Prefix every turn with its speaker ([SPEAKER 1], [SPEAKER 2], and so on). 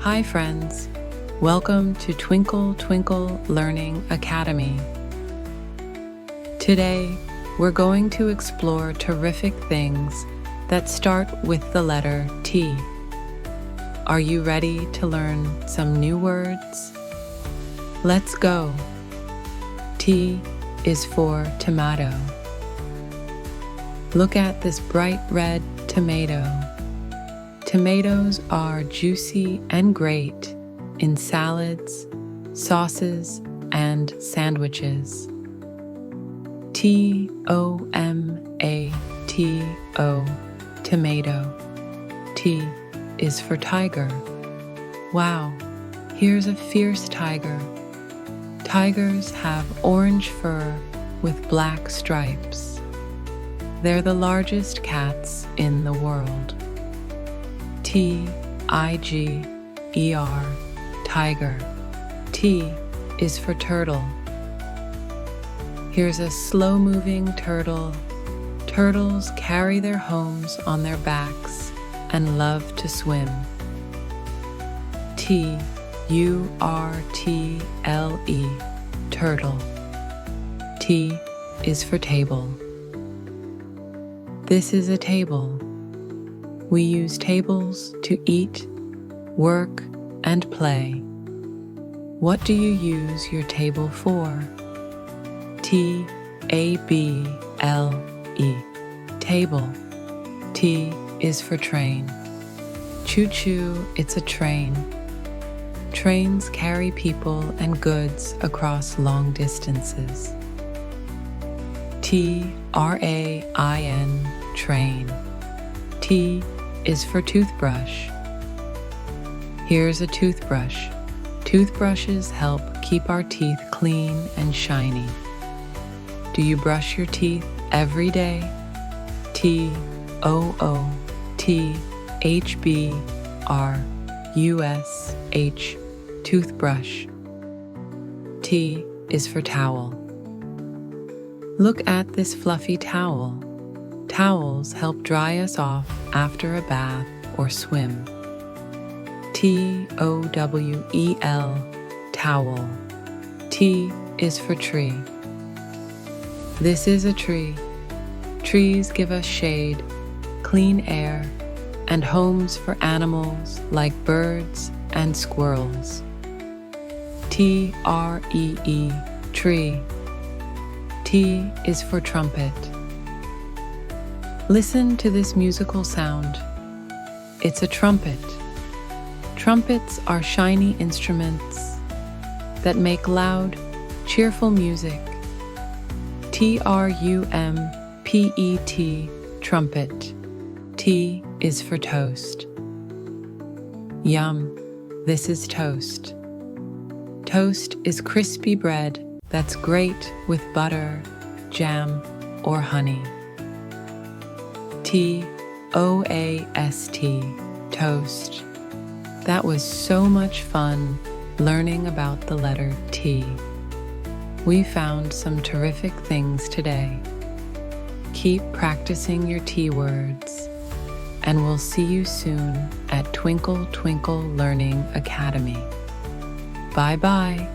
[SPEAKER 1] Hi friends, welcome to Twinkle Twinkle Learning Academy. Today, we're going to explore terrific things that start with the letter T. Are you ready to learn some new words? Let's go. T is for tomato. Look at this bright red tomato. Tomatoes are juicy and great in salads, sauces, and sandwiches. Tomato, tomato. T is for tiger. Wow, here's a fierce tiger. Tigers have orange fur with black stripes. They're the largest cats in the world. Tiger, tiger. T is for turtle. Here's a slow-moving turtle. Turtles carry their homes on their backs and love to swim. Turtle, turtle. T is for table. This is a table. We use tables to eat, work, and play. What do you use your table for? Table, table. T is for train. Choo-choo, it's a train. Trains carry people and goods across long distances. Train, train. T is for toothbrush. Here's a toothbrush. Toothbrushes help keep our teeth clean and shiny. Do you brush your teeth every day? Toothbrush. Toothbrush. T is for towel. Look at this fluffy towel. Towels help dry us off after a bath or swim. Towel, towel. T is for tree. This is a tree. Trees give us shade, clean air, and homes for animals like birds and squirrels. Tree. Tree. T is for trumpet. Listen to this musical sound. It's a trumpet. Trumpets are shiny instruments that make loud, cheerful music. Trumpet, trumpet. T is for toast. Yum, this is toast. Toast is crispy bread that's great with butter, jam, or honey. Toast, toast. That was so much fun learning about the letter T. We found some terrific things today. Keep practicing your T words, and we'll see you soon at Twinkle Twinkle Learning Academy. Bye-bye.